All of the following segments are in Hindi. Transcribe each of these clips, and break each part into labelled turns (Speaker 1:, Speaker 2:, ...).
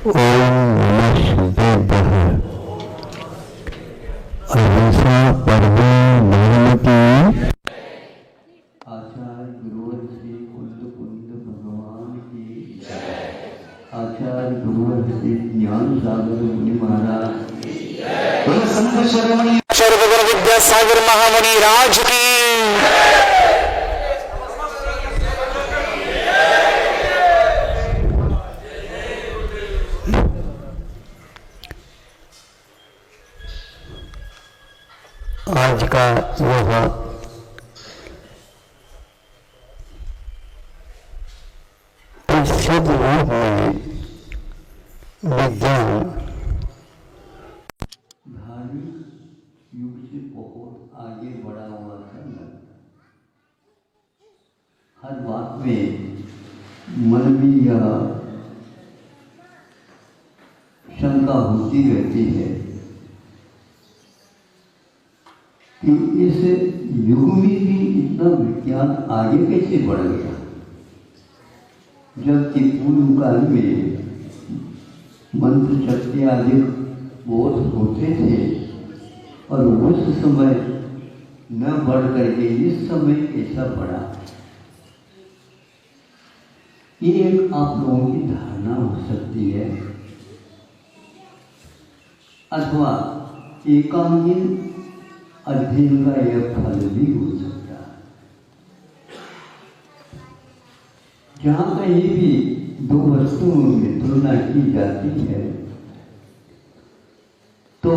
Speaker 1: ओम नमः शिवाय। अहिंसा परमो धर्म की। आचार्य गुरुवर श्री कुंद कुंद भगवान की जय। आचार्य गुरुवर श्री ज्ञान सागर मुनि महाराज संत शिरोमणि आचार्य विद्यासागर महामुनि राज की। आज का यह प्रसिद्ध रूप में विज्ञान धार्मिक युग से बहुत आगे बढ़ा हुआ था। हर बात में मन में यह शंका होती रहती है कि इस युग में भी इतना विज्ञान आगे कैसे बढ़ गया, जबकि पूर्व काल में मंत्र शक्ति आदि बहुत होते थे और उस समय न बढ़ करके इस समय ऐसा बढ़ा। ये एक आप लोगों की धारणा हो सकती है अथवा एकांगी अध्ययन का यह फल भी हो सकता है। जहाँ कहीं भी दो वस्तुओं में तुलना की जाती है तो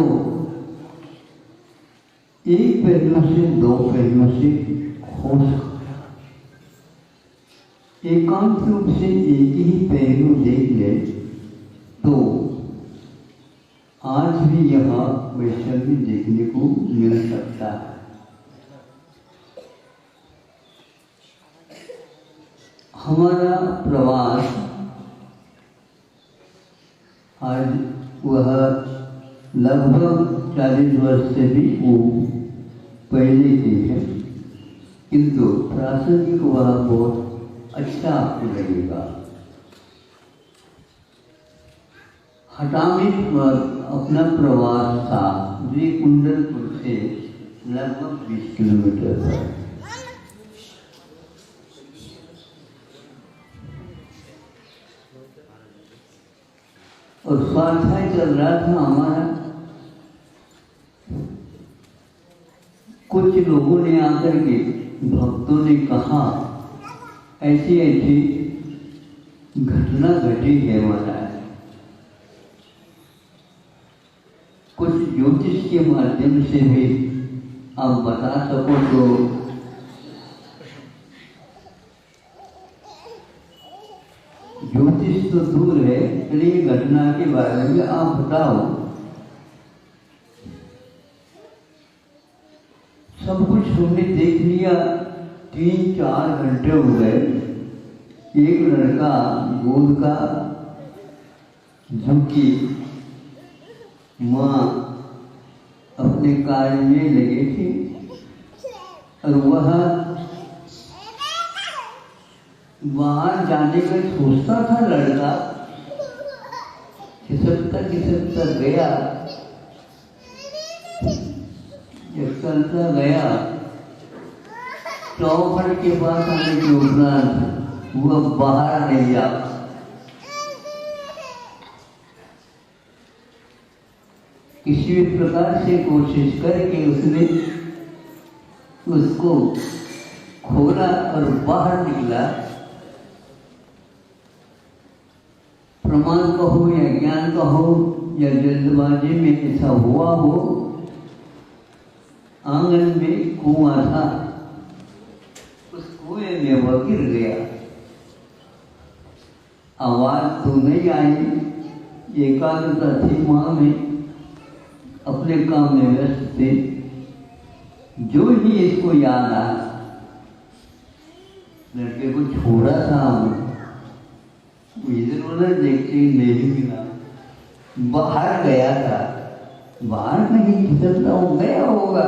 Speaker 1: एक पहलू से दो पहलुओं से हो सकता है। एकांत रूप से एक ही पहलू देख ले तो आज भी यह वैसा भी देखने को मिल सकता है। हमारा प्रवास आज वह लगभग 40 वर्ष से भी वो पहले की है, किंतु प्रासंगिक वह बहुत अच्छा आपको लगेगा। हटामी अपना प्रवास था जो कुंडलपुर से लगभग 20 किलोमीटर पर। और स्वाध्याय चल रहा था हमारा। कुछ लोगों ने आकर के भक्तों ने कहा ऐसी ऐसी घटना घटी है महाराज, कुछ ज्योतिष के माध्यम से भी आप बता सको तो ज्योतिष तो दूर है, चलिए घटना के बारे में आप बताओ। सब कुछ हमने देख लिया, 3-4 घंटे हो गए। एक लड़का गोद का झुकी माँ अपने कार्य में लगे थे और वह बाहर जाने का सोचता था। लड़का खिसकता गया, जब चलता गया चौखट के पास आने के उपरांत वह बाहर नहीं आ। किसी भी प्रकार से कोशिश करके उसने उसको खोला और बाहर निकला। प्रमाण कहो या ज्ञान कहो या जल्दबाजी में ऐसा हुआ हो, आंगन में कुआं था, उस कुएं में वह गिर गया। आवाज तो नहीं आई, एकाग्रता थी मां में, अपने काम में व्यस्त थे। जो ही इसको याद आया, लड़के को छोड़ा था, इधर उधर देखते ही नहीं मिला, बाहर गया था, बाहर कहीं खिसकता हो गया होगा,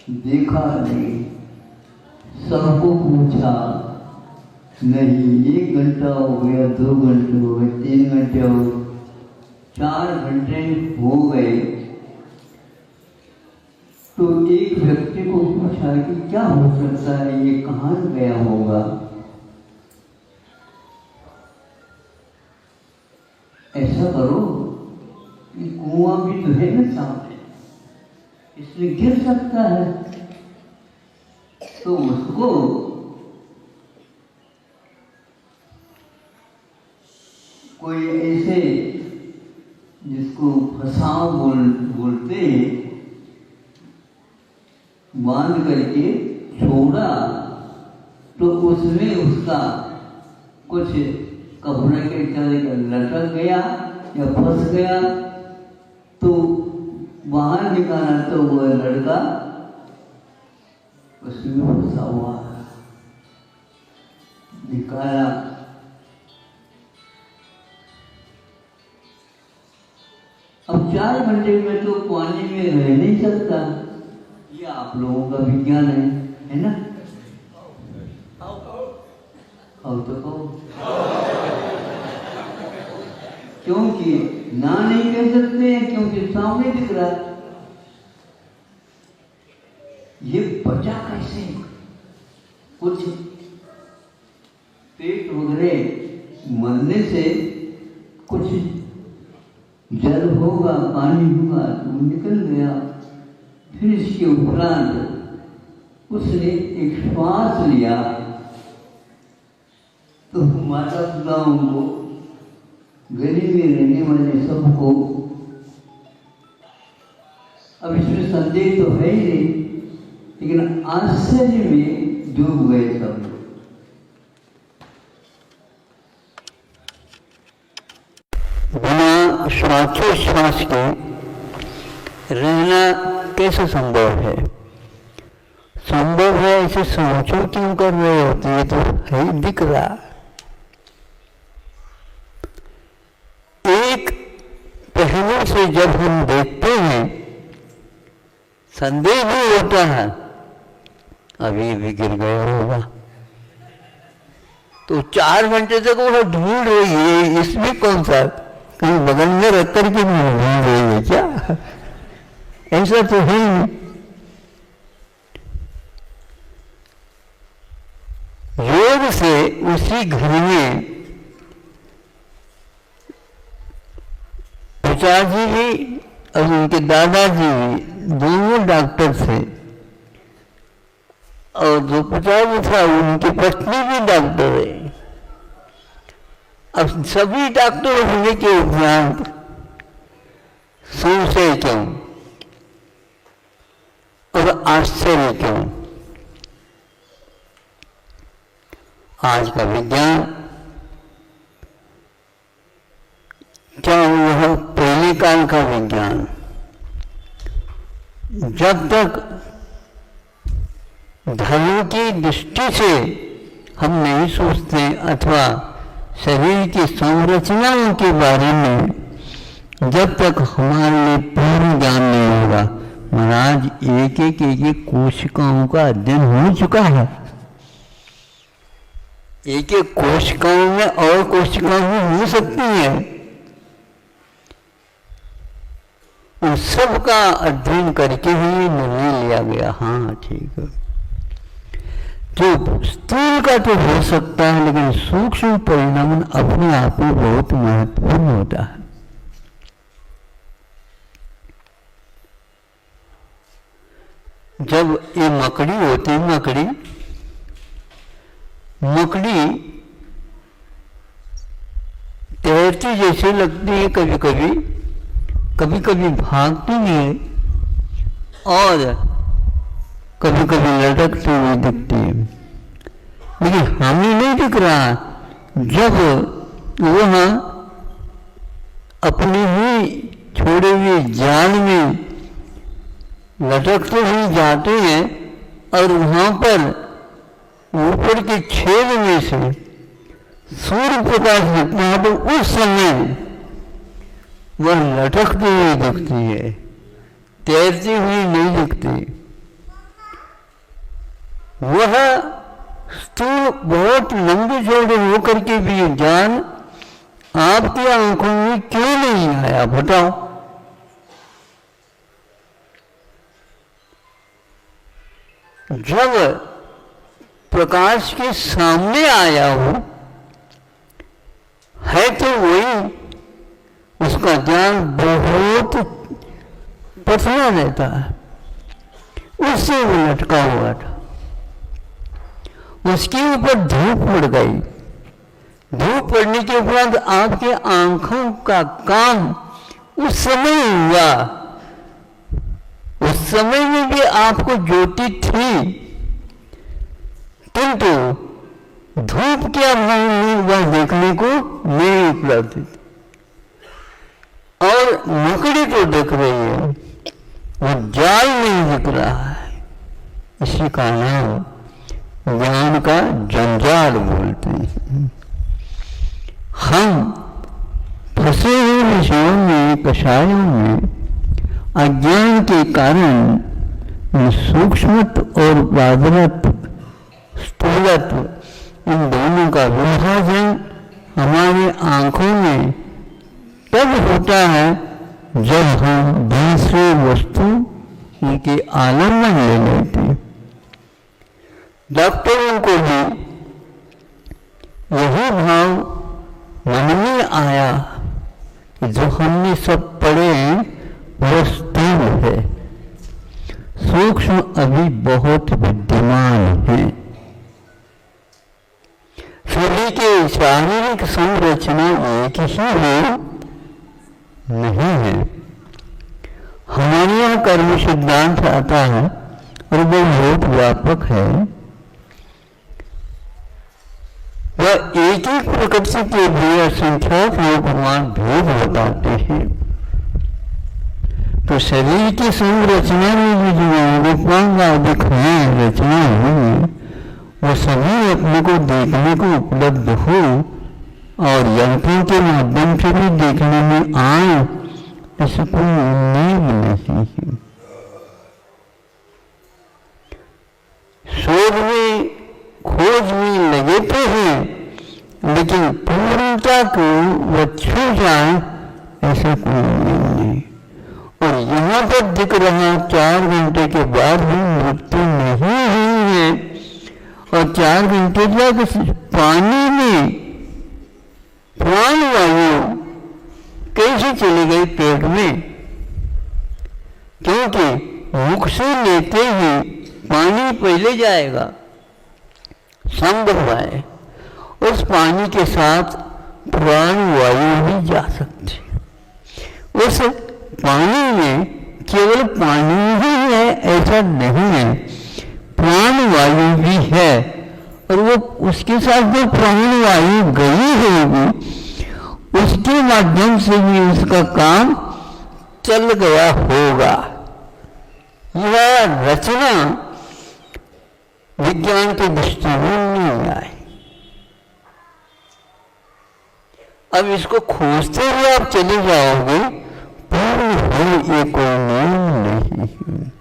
Speaker 1: देखा नहीं। सबको पूछा नहीं, 1 घंटा हो गया, 2 घंटे हो गए, 3 घंटे हो गए, 4 घंटे हो गए तो एक व्यक्ति को पूछा कि क्या हो सकता है, ये कहाँ गया होगा। ऐसा करो कि कुआं भी तो है ना सामने, इसमें गिर सकता है। तो उसको कोई ऐसे जिसको फसाव बोलते बांध करके छोड़ा, तो उसमें उसका कुछ कपड़े के तरह लटक गया या फंस गया, तो बाहर निकाला तो वह लड़का उसमें फंसा हुआ निकाला। अब 4 घंटे में तो पानी में रह नहीं सकता। ये आप लोगों का विज्ञान है ना? और तो कहो, क्योंकि ना नहीं कह सकते हैं क्योंकि सामने दिख रहा। ये बचा कैसे? कुछ पेट वगैरह मरने से कुछ जल होगा, पानी होगा तो निकल गया। फिर इसके उपरांत उसने एक श्वास लिया तो माता पिताओं को, गली में रहने वाले सबको, अब इसमें संदेह तो है ही नहीं, लेकिन आश्चर्य में डूब गए सब लोग। बिना श्वासोच्छ्वास के रहना कैसे संभव है? संभव है ऐसे सोचो क्यों कर रहे होते हैं? तो है दिख रहा। एक पहलू से जब हम देखते हैं संदेह भी होता है, अभी भी गिर गया होगा। तो 4 घंटे तक वो ढूंढ रही है, इसमें कौन सा कहीं बगल में रख कर के ढूंढ रही है क्या? ऐसा तो है नहीं। योग से उसी घर में पिताजी भी और उनके दादाजी भी दोनों डॉक्टर थे, और जो पिताजी था उनकी पत्नी भी डॉक्टर है। अब सभी डॉक्टर होने के उपरांत संशय क्यों और आश्चर्य क्यों? आज का विज्ञान क्या वह पहले काल का विज्ञान, जब तक धर्म की दृष्टि से हम नहीं सोचते अथवा शरीर की संरचनाओं के बारे में जब तक हमारे लिए पूर्ण ज्ञान नहीं होगा। महाराज एक एक कोशिकाओं का अध्ययन हो चुका है। एक एक कोशिकाओं में और कोशिकाएं हो सकती हैं, उन सब का अध्ययन करके ही निर्णय लिया गया। हाँ ठीक है, जो स्थूल का तो हो सकता है, लेकिन सूक्ष्म परिणाम अपने आप में बहुत महत्वपूर्ण होता है। जब ये मकड़ी होती है, मकड़ी तैरती जैसे लगती है, कभी कभी भागती है और कभी कभी लटकती हुई दिखती है, लेकिन हमें नहीं दिख रहा। जब वह अपने ही छोड़े हुए जाल में लटकते हुए जाते हैं और वहां पर ऊपर के छेद में से सूर्य प्रकाश दिखता है, तो उस समय वह लटकती हुई दिखती है, तैरती हुई नहीं दिखती। वह स्थूल बहुत लंबे चौड़े होकर के भी जान आपकी आंखों में क्यों नहीं
Speaker 2: नहीं आया, बताओ। जब प्रकाश के सामने आया हो है तो वही, उसका ज्ञान बहुत पतला रहता है, उससे वो लटका हुआ था। उसके ऊपर धूप पड़ गई, धूप पड़ने के बाद आपके आंखों का काम उस समय हुआ। उस समय में भी आपको ज्योति थी, किंतु धूप क्या वह देखने को नहीं उपलब्ध थी। और मकड़ी तो दिख रही है, वो जाल नहीं दिख रहा है। इसी का नाम ज्ञान का जंजाल बोलते हैं। हम फंसे हुए विषयों में, कषायों में, अज्ञान के कारण सूक्ष्मत्व और बादरत्व, स्थूलत्व, इन दोनों का विभाजन हमारी आंखों में तब होता है जब हम दूसरे वस्तु उनके आलम्बन ले लेते हैं। डॉक्टरों को भी यही भाव मन में आया कि जो हमने सब पढ़े वह स्थूल है, सूक्ष्म अभी बहुत विद्यमान है। सभी के शारीरिक संरचना एक ही है नहीं है। हमारे यहाँ कर्म सिद्धांत आता है और वो बहुत व्यापक है। वह एक एक प्रकृति के भी असंख्याक लोग भगवान भेद बताते हैं। तो शरीर की संरचना में भी जो रूपांग आदि हैं रचना हुई, वो सभी अपने को देखने को उपलब्ध हो और यंत्रों के माध्यम से भी देखने में आए, ऐसा कोई नियम नहीं है। शोध में, खोज में लगे तो हैं, लेकिन पूर्णता को वह छू जाए ऐसा कोई नियम नहीं। और यहाँ पर दिख रहा 4 घंटे के बाद भी मृत्यु नहीं हुई है, और 4 घंटे तक पानी में प्राण वायु कैसे चली गई पेट में, क्योंकि मुख से लेते ही पानी पहले जाएगा, संभव है। उस पानी के साथ प्राण वायु भी जा सकती है। उस पानी में केवल पानी ही है ऐसा नहीं है, प्राण वायु भी है, और वो उसके साथ जो प्राण वायु गई होगी उसके माध्यम से भी उसका काम चल गया होगा। यह रचना विज्ञान के दृष्टि में नहीं आई। अब इसको खोजते हुए आप चले जाओगे, पूर्ण हो ये कोई नियम नहीं है।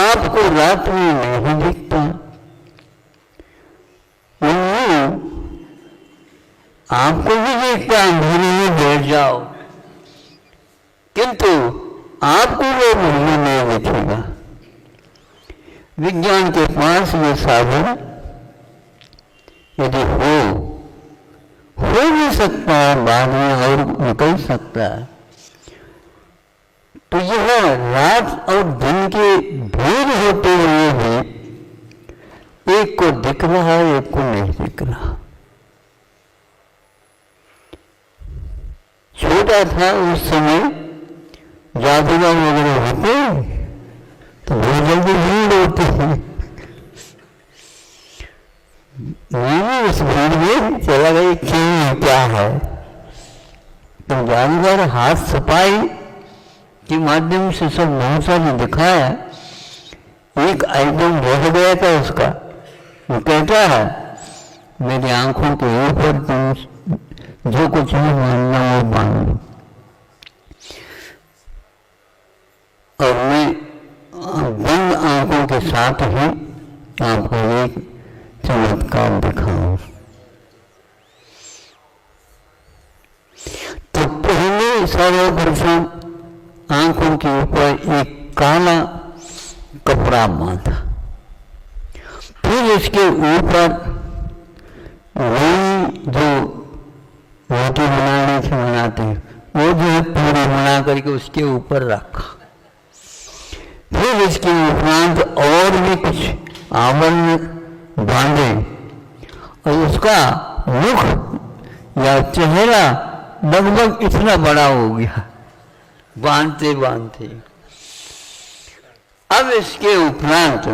Speaker 2: आपको रात में नहीं दिखता, आपको भी देखता, अंधेरे में बैठ जाओ, किंतु आपको वो मूल्य नहीं दिखेगा। विज्ञान के पास ये साधन यदि हो भी सकता है, बाद में और निकल सकता है, तो यह रात और दिन के भेद होते हुए भी एक को दिख रहा है, एक को नहीं दिख रहा। छोटा था उस समय जादूगर वगैरह होते तो बहुत जल्दी भीड़ होती है। मैं उस भीड़ में चला गई, क्यों क्या है? तो जादूगर हाथ सफाई के माध्यम से सब नौसा ने दिखाया। एक आइटम रह गया था उसका, वो कहता है मेरी आंखों के ऊपर तुम जो कुछ भी मानना वो मान लो, और मैं बंद आंखों के साथ ही आपको एक चमत्कार दिखाऊं। सर्वप्रथम आंखों के ऊपर एक काला कपड़ा बांधा, फिर इसके ऊपर वही जो रोटी बनाने से बनाते हैं वो जो है पूरी बना करके उसके ऊपर रखा। फिर इसके उपरांत और भी कुछ आवरण बांधे और उसका मुख या चेहरा लगभग इतना बड़ा हो गया बांधते बांधते। अब इसके उपरांत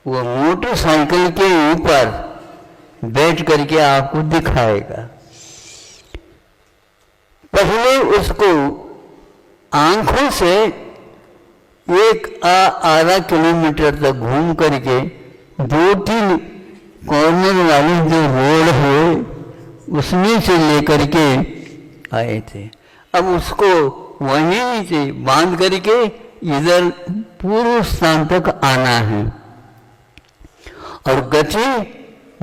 Speaker 2: वो मोटरसाइकिल के ऊपर बैठ करके आपको दिखाएगा। पहले उसको आंखों से एक आधा किलोमीटर तक घूम करके 2-3 कॉर्नर वाली जो रोड है उसमें से लेकर के आए थे। अब उसको वहीं से बांध करके इधर पूर्व स्थान तक आना है और गति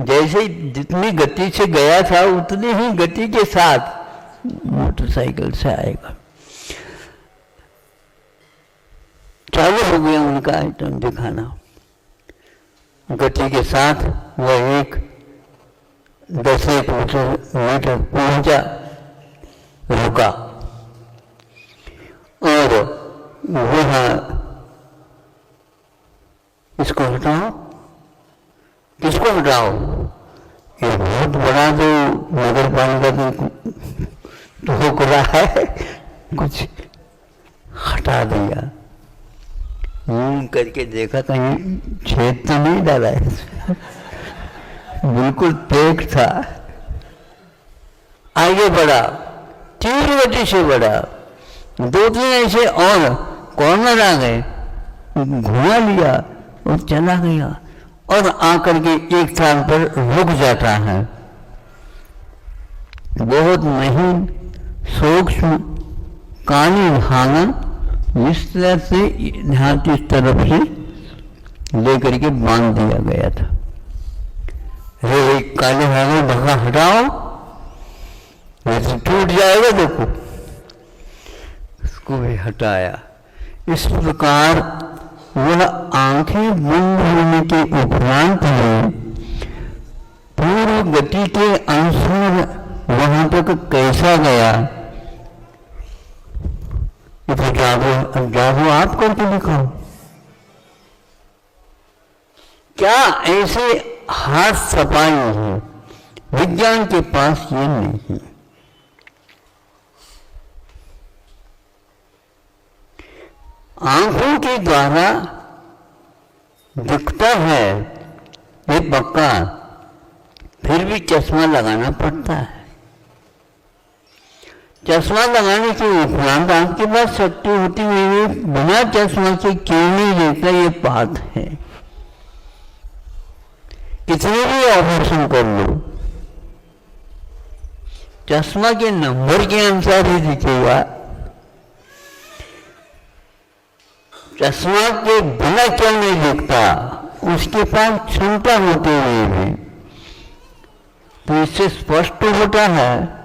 Speaker 2: जैसे जितनी गति से गया था उतनी ही गति के साथ मोटरसाइकिल से आएगा। चालू हो गया उनका आइटम दिखाना। गति के साथ वह 10-1 मीटर पहुंचा, रुका और वहां इसको हटाओ, किसको हटाओ? ये बहुत बड़ा जो नगर पालिका तो हो रहा है, कुछ हटा दिया। करके देखा कहीं छेद तो नहीं डाला है, बिल्कुल पैक था। आगे बढ़ा, तीव्र गति से बढ़ा, 2-3 ऐसे और कॉर्नर आ गए, घुमा लिया और चला गया और आकर के एक स्थान पर रुक जाता है। बहुत महीन सूक्ष्म काली धागा इस तरह से हाथ इस तरफ से लेकर के बांध दिया गया था। काले धागे धागा हटाओ, वैसे टूट जाएगा, देखो उसको भी हटाया। इस प्रकार वह आंखें बंद होने के उपरांत में पूर्व गति के अनुसार वहां तक कैसा गया, तो जादू आप करके दिखाओ। क्या ऐसे हाथ सफाई है? विज्ञान के पास ये नहीं है। आंखों के द्वारा दिखता है ये पक्का, फिर भी चश्मा लगाना पड़ता है। चश्मा लगाने के उपरांत आपके पास शक्ति होती हुई बिना चश्मा से क्यों नहीं देखता, ये बात है। कितने भी ऑपरेशन कर लो, चश्मा के नंबर के अनुसार ही दिखेगा। चश्मा के बिना क्यों नहीं दिखता, उसके पास क्षमता होते हुए भी। तो इससे स्पष्ट होता है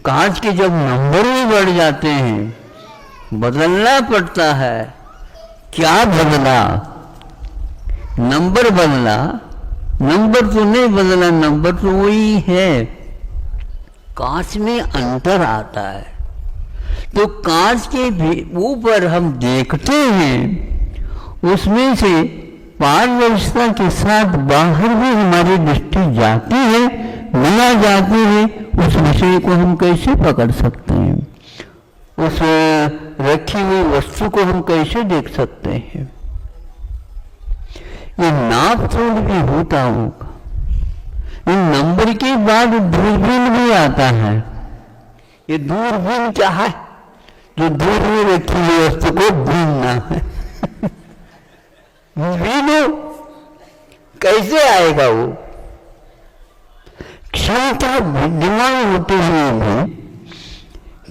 Speaker 2: कांच के जब नंबर भी बढ़ जाते हैं बदलना पड़ता है। क्या बदला? नंबर बदला, नंबर तो नहीं बदला, नंबर तो वही है। कांच में अंतर आता है। तो कांच के ऊपर हम देखते हैं, उसमें से पारदर्शिता के साथ बाहर भी हमारी दृष्टि जाती है, मिला जाती है। उस विषय को हम कैसे पकड़ सकते हैं? उस रखी हुई वस्तु को हम कैसे देख सकते हैं? ये नाप तोड़ भी होता होगा। इन नंबर के बाद दूरबीन भी आता है। ये दूरबीन क्या है? जो दूर में रखी हुई वस्तु को बीनना है। बीनो कैसे आएगा? वो क्षमता विद्यमान होते हुए भी,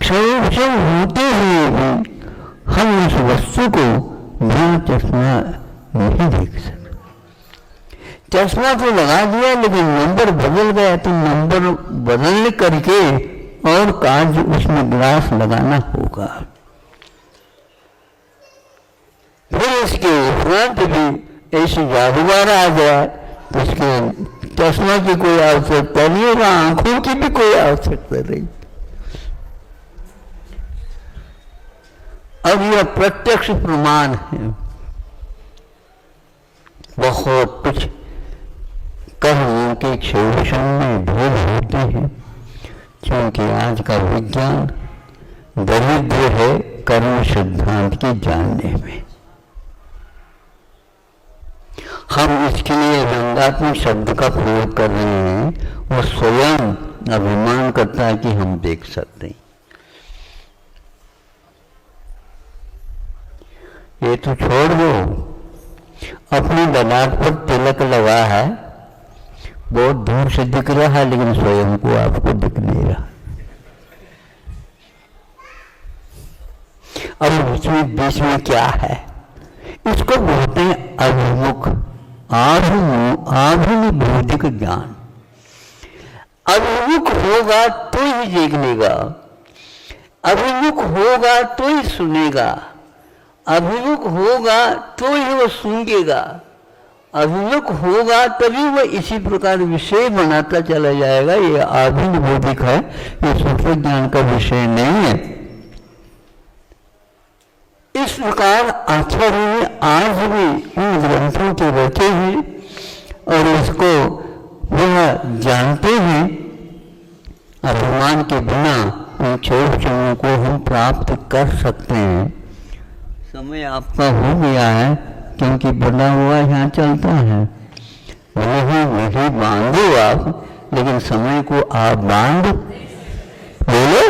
Speaker 2: क्षमता होते हुए भी हम उस वस्तु को बिना चश्मा नहीं देख सकते। चश्मा तो लगा दिया लेकिन नंबर बदल गया, तो नंबर बदलने करके और कार्य उसमें ग्लास लगाना होगा। फिर इसके उपरांत भी ऐसे जादूगर आ जाए तो उसके चश्मा की कोई आवश्यकता नहीं होगा, आंखों की भी कोई आवश्यकता नहीं। अब यह प्रत्यक्ष प्रमाण है। बहुत कुछ कर्मों के क्षेत्र में भेद होते हैं, क्योंकि आज का विज्ञान दरिद्र है कर्म सिद्धांत के जानने में। हम इसके लिए व्यंग्यात्मक शब्द का प्रयोग कर रहे हैं, वो स्वयं अभिमान करता है कि हम देख सकते हैं। ये तो छोड़ दो, अपनी ललाट पर तिलक लगा है, बहुत दूर से दिख रहा है, लेकिन स्वयं को आपको दिख नहीं रहा। अब उसमें बीच में क्या है, इसको बोलते हैं अभिमुख, आभिमुख ज्ञान। अभिमुख होगा तो ही देख लेगा, अभिमुख होगा तो ही सुनेगा, अभिमुख होगा तो ही वो सूंघेगा, अभिमुख होगा तभी वह इसी प्रकार विषय बनाता चला जाएगा। ये आभिमुख है, ये सूक्ष्म ज्ञान का विषय नहीं है। इस प्रकार आचार्य ने आज भी उन ग्रंथों के रखे हैं और इसको वह जानते हैं। अभिमान के बिना उन क्षणों को हम प्राप्त कर सकते हैं। समय आपका हो गया है, क्योंकि बना हुआ यहाँ चलता है। वही बांधो आप, लेकिन समय को आप बांध बोलो,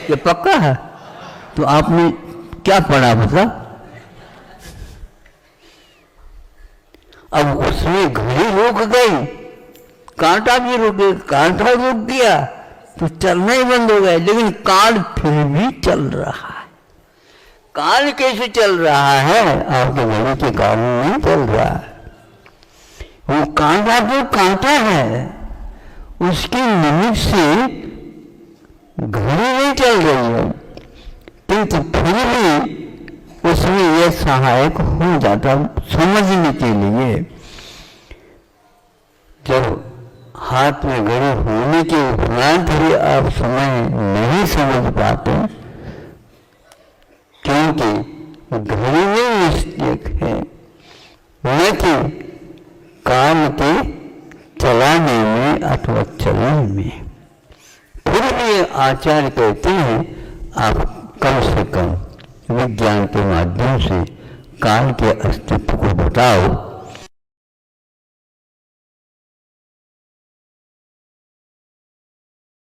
Speaker 2: ये पक्का है। तो आपने क्या पढ़ा मतलब? अब उसमें घड़ी रुक गई, कांटा भी रुक गया, कांटा रुक गया तो चलना ही बंद हो गया, लेकिन काल फिर भी चल रहा है। काल कैसे चल रहा है? आपके घड़ी के कारण नहीं चल रहा है। वो कांटा जो कांटा है, उसके निमित्त से घड़ी नहीं चल रही है, किंतु फिर भी उसमें यह सहायक हो जाता समझने के लिए। जब हाथ में घड़ी होने के उपरांत भी आप समय नहीं समझ पाते, क्योंकि घड़ी में मिस्टेक है, न कि काम के चलाने में अथवा चलने में। फिर भी आचार्य कहते हैं आप कम से कम विज्ञान के माध्यम से काल के अस्तित्व को बताओ,